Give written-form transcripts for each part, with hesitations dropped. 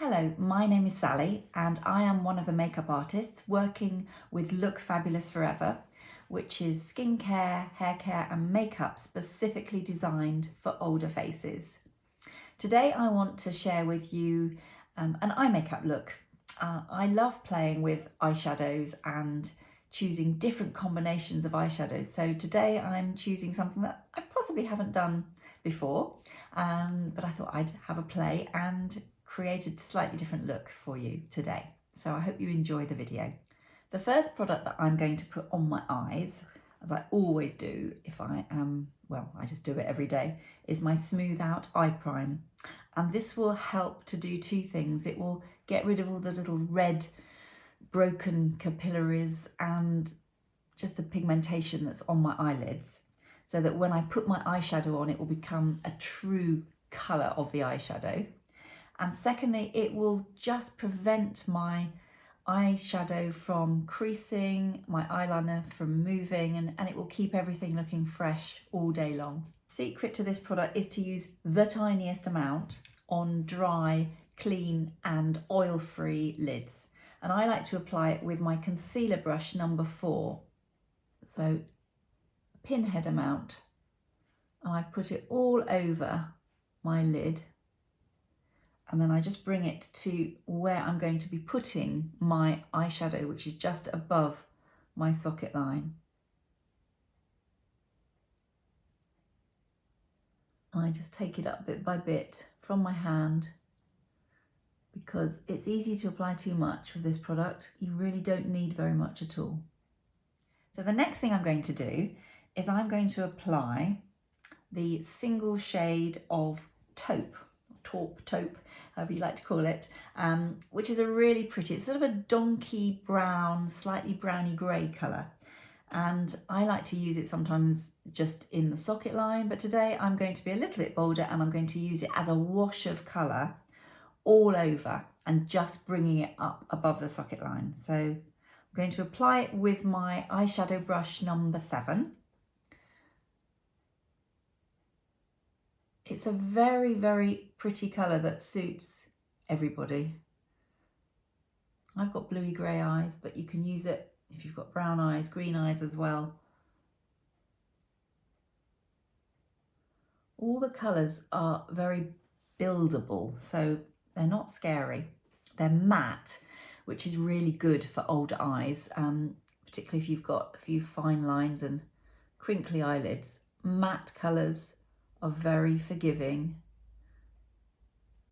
Hello, my name is Sally and I am one of the makeup artists working with Look Fabulous Forever, which is skincare, hair care and makeup specifically designed for older faces. Today I want to share with you an eye makeup look. I love playing with eyeshadows and choosing different combinations of eyeshadows. So today I'm choosing something that I possibly haven't done before, but I thought I'd have a play and create a slightly different look for you today. So I hope you enjoy the video. The first product that I'm going to put on my eyes, as I always do if I am, well, I just do it every day, is my Smooth Out Eye Prime. And this will help to do two things. It will get rid of all the little red broken capillaries and just the pigmentation that's on my eyelids, so that when I put my eyeshadow on, it will become a true colour of the eyeshadow. And secondly, it will just prevent my eyeshadow from creasing, my eyeliner from moving, and it will keep everything looking fresh all day long. Secret to this product is to use the tiniest amount on dry, clean and oil-free lids. And I like to apply it with my concealer brush number 4. So pinhead amount. And I put it all over my lid. And then I just bring it to where I'm going to be putting my eyeshadow, which is just above my socket line. I just take it up bit by bit from my hand, because it's easy to apply too much of this product. You really don't need very much at all. So the next thing I'm going to do is I'm going to apply the single shade of taupe, however you like to call it, which is a really pretty, it's sort of a donkey brown, slightly browny grey colour. And I like to use it sometimes just in the socket line, but today I'm going to be a little bit bolder and I'm going to use it as a wash of colour all over and just bringing it up above the socket line. So I'm going to apply it with my eyeshadow brush number 7. It's a very, very pretty colour that suits everybody. I've got bluey grey eyes, but you can use it if you've got brown eyes, green eyes as well. All the colours are very buildable, so they're not scary. They're matte, which is really good for older eyes, particularly if you've got a few fine lines and crinkly eyelids. Matte colours are very forgiving,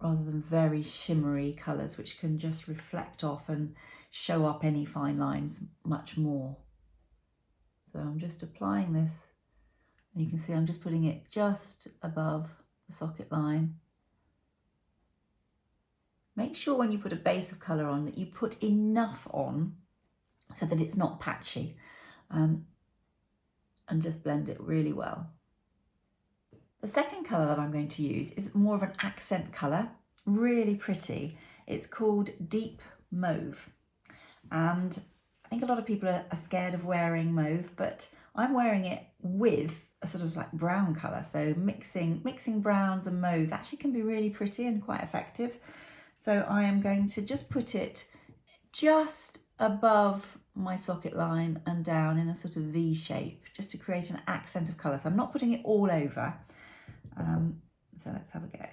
rather than very shimmery colours which can just reflect off and show up any fine lines much more. So I'm just applying this, and you can see I'm just putting it just above the socket line. Make sure when you put a base of colour on that you put enough on so that it's not patchy, and just blend it really well. The second colour that I'm going to use is more of an accent colour, really pretty. It's called Deep Mauve. And I think a lot of people are scared of wearing mauve, but I'm wearing it with a sort of like brown colour. So mixing browns and mauves actually can be really pretty and quite effective. So I am going to just put it just above my socket line and down in a sort of V shape, just to create an accent of colour. So I'm not putting it all over. So let's have a go.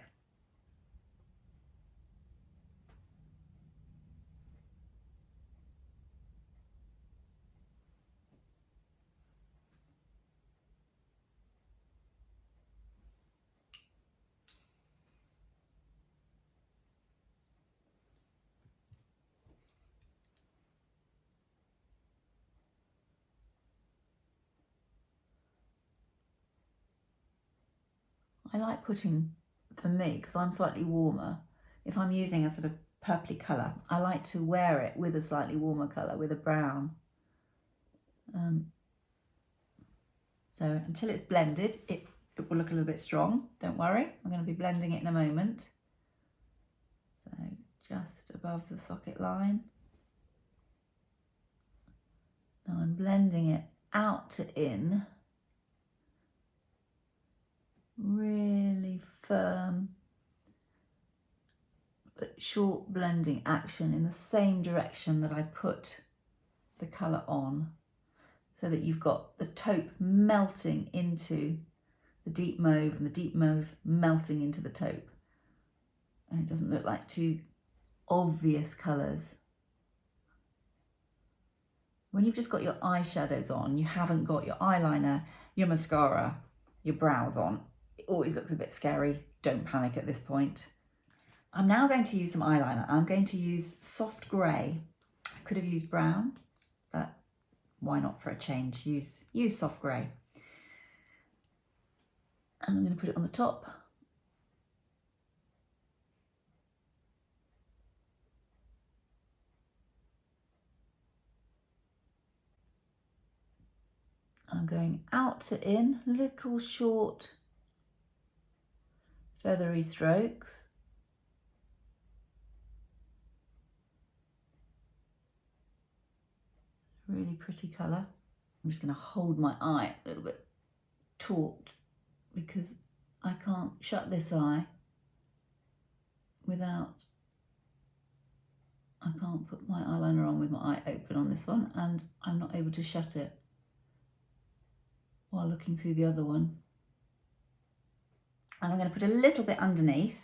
I like putting, for me, because I'm slightly warmer, if I'm using a sort of purpley colour, I like to wear it with a slightly warmer colour, with a brown. So until it's blended, it will look a little bit strong. Don't worry, I'm going to be blending it in a moment. So just above the socket line. Now I'm blending it out to in. Really firm, but short blending action in the same direction that I put the colour on, so that you've got the taupe melting into the deep mauve and the deep mauve melting into the taupe. And it doesn't look like two obvious colours. When you've just got your eyeshadows on, you haven't got your eyeliner, your mascara, your brows on, it always looks a bit scary. Don't panic at this point. I'm now going to use some eyeliner. I'm going to use soft grey. I could have used brown, but why not for a change? Use soft grey. And I'm going to put it on the top. I'm going out to in, little short feathery strokes. Really pretty colour. I'm just going to hold my eye a little bit taut because I can't shut this eye without, I can't put my eyeliner on with my eye open on this one, and I'm not able to shut it while looking through the other one. And I'm going to put a little bit underneath.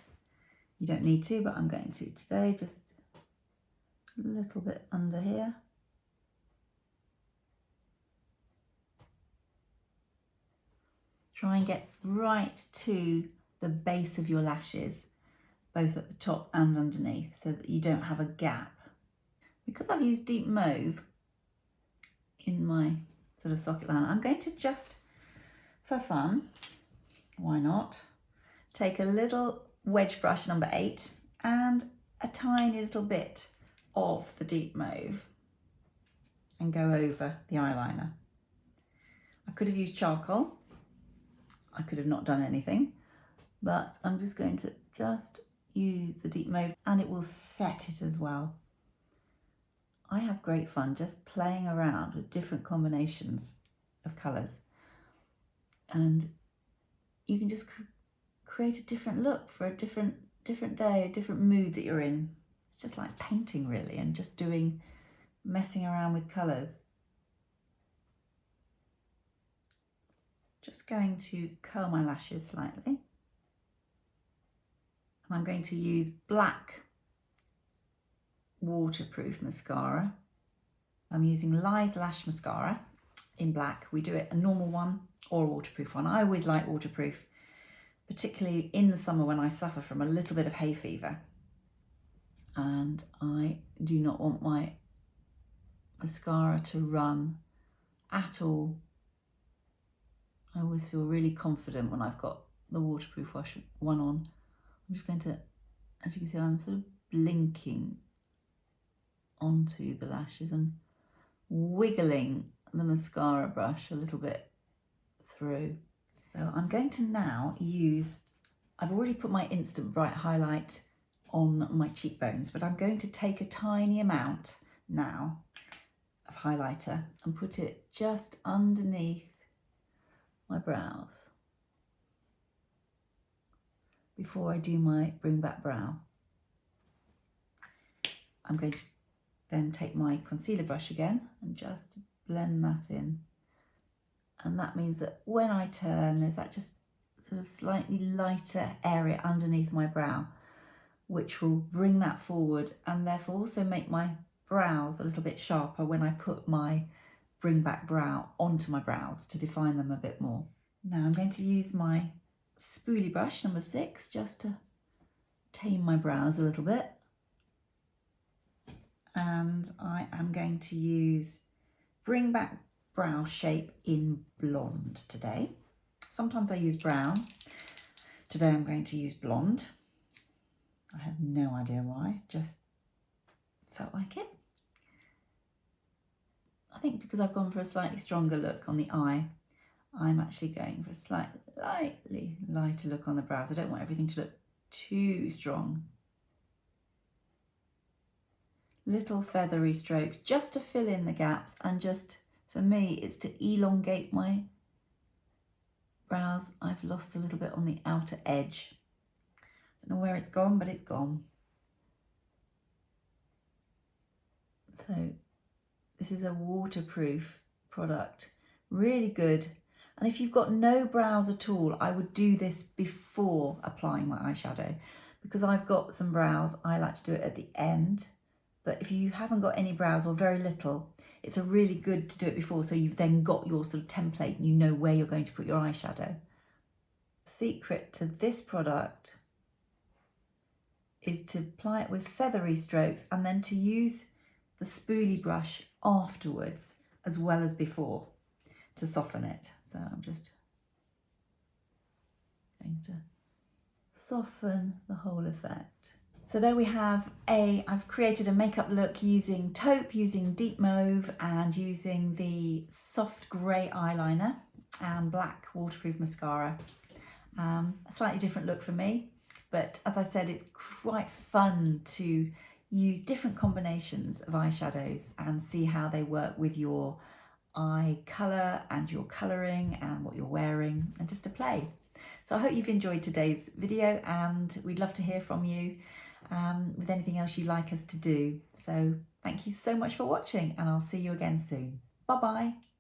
You don't need to, but I'm going to today, just a little bit under here. Try and get right to the base of your lashes, both at the top and underneath, so that you don't have a gap. Because I've used deep mauve in my sort of socket liner, I'm going to just, for fun, why not, take a little wedge brush number 8 and a tiny little bit of the deep mauve and go over the eyeliner. I could have used charcoal. I could have not done anything, but I'm just going to just use the deep mauve, and it will set it as well. I have great fun just playing around with different combinations of colours, and you can just create a different look for a different day, a different mood that you're in. It's just like painting really, and just messing around with colours. Just going to curl my lashes slightly. And I'm going to use black waterproof mascara. I'm using Lithe Lash Mascara in black. We do it a normal one or a waterproof one. I always like waterproof, particularly in the summer when I suffer from a little bit of hay fever. And I do not want my mascara to run at all. I always feel really confident when I've got the waterproof one on. I'm just going to, as you can see, I'm sort of blinking onto the lashes and wiggling the mascara brush a little bit through. So I'm going to now use, I've already put my Instant Bright highlight on my cheekbones, but I'm going to take a tiny amount now of highlighter and put it just underneath my brows before I do my bring back brow. I'm going to then take my concealer brush again and just blend that in. And that means that when I turn, there's that just sort of slightly lighter area underneath my brow, which will bring that forward and therefore also make my brows a little bit sharper when I put my bring back brow onto my brows to define them a bit more. Now I'm going to use my spoolie brush number 6 just to tame my brows a little bit. And I am going to use Bring Back Brow Shape in Blonde today. Sometimes I use brown. Today I'm going to use blonde. I have no idea why, just felt like it. I think because I've gone for a slightly stronger look on the eye, I'm actually going for a slightly lighter look on the brows. I don't want everything to look too strong. Little feathery strokes just to fill in the gaps, and just for me it's to elongate my brows. I've lost a little bit on the outer edge. I don't know where it's gone, but it's gone. So this is a waterproof product, really good. And if you've got no brows at all, I would do this before applying my eyeshadow. Because I've got some brows, I like to do it at the end. But if you haven't got any brows or very little, it's a really good to do it before, so you've then got your sort of template and you know where you're going to put your eyeshadow. Secret to this product is to apply it with feathery strokes and then to use the spoolie brush afterwards as well as before to soften it. So I'm just going to soften the whole effect. So there we have I've created a makeup look using taupe, using deep mauve and using the soft grey eyeliner and black waterproof mascara. A slightly different look for me, but as I said, it's quite fun to use different combinations of eyeshadows and see how they work with your eye colour and your colouring and what you're wearing, and just to play. So I hope you've enjoyed today's video, and we'd love to hear from you with anything else you'd like us to do. So thank you so much for watching, and I'll see you again soon. Bye bye.